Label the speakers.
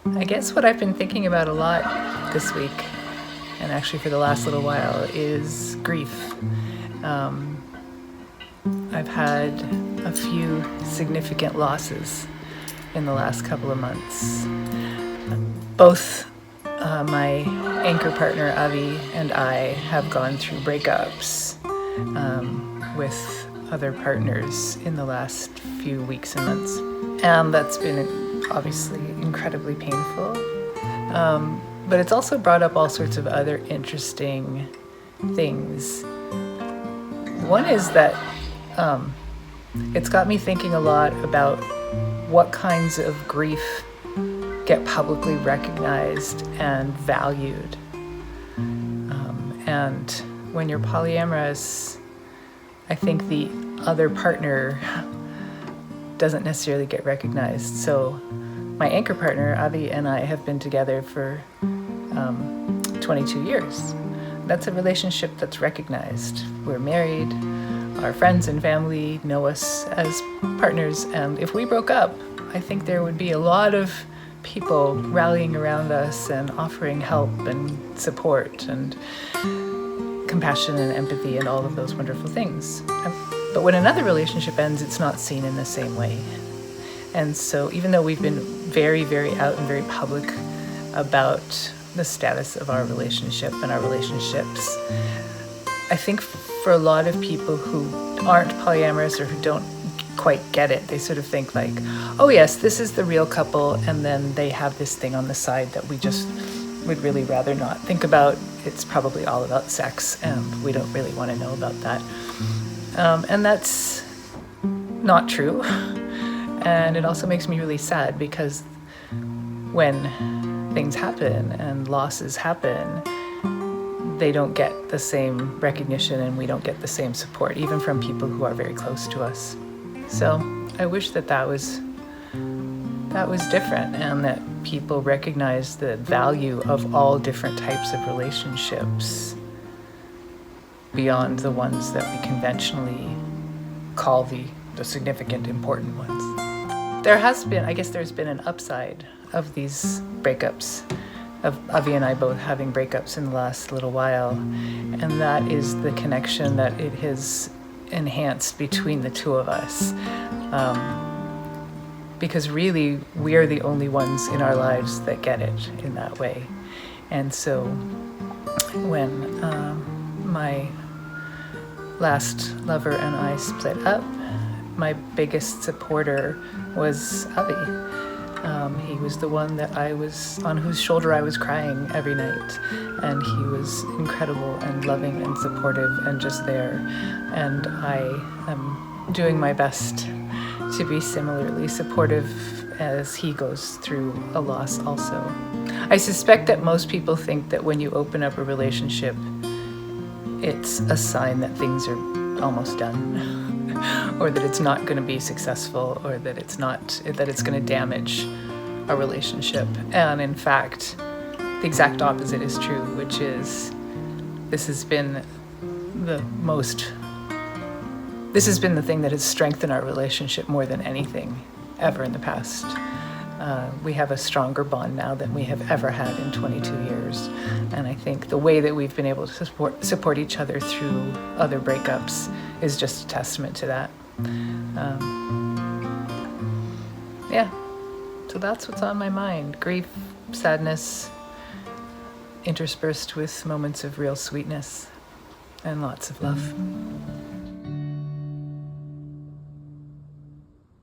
Speaker 1: I guess what I've been thinking about a lot this week, and actually for the last little while, is grief. I've had a few significant losses in the last couple of months. Both my anchor partner Avi and I have gone through breakups with other partners in the last few weeks and months. And that's been obviously incredibly painful. But it's also brought up all sorts of other interesting things. One is that it's got me thinking a lot about what kinds of grief get publicly recognized and valued. And when you're polyamorous, I think the other partner doesn't necessarily get recognized. So my anchor partner, Avi, and I have been together for 22 years. That's a relationship that's recognized. We're married. Our friends and family know us as partners. And if we broke up, I think there would be a lot of people rallying around us and offering help and support and compassion and empathy and all of those wonderful things. But when another relationship ends, it's not seen in the same way. And so even though we've been very, very out and very public about the status of our relationship and our relationships, I think for a lot of people who aren't polyamorous or who don't quite get it, they sort of think like, oh yes, this is the real couple, and then they have this thing on the side that we just would really rather not think about. It's probably all about sex, and we don't really want to know about that. And that's not true. And it also makes me really sad because when things happen and losses happen, they don't get the same recognition and we don't get the same support, even from people who are very close to us. So I wish that was different, and that people recognize the value of all different types of relationships beyond the ones that we conventionally call the significant, important ones. There's been an upside of these breakups, of Avi and I both having breakups in the last little while, and that is the connection that it has enhanced between the two of us. Because really, we are the only ones in our lives that get it in that way. And so when my last lover and I split up, my biggest supporter was Avi. He was the one that on whose shoulder I was crying every night, and he was incredible and loving and supportive and just there. And I am doing my best to be similarly supportive as he goes through a loss also. I suspect that most people think that when you open up a relationship, it's a sign that things are almost done, or that it's not going to be successful, or that it's going to damage a relationship. And in fact, the exact opposite is true, which is this has been the thing that has strengthened our relationship more than anything ever in the past. We have a stronger bond now than we have ever had in 22 years. And I think the way that we've been able to support each other through other breakups is just a testament to that. So that's what's on my mind. Grief, sadness, interspersed with moments of real sweetness and lots of love.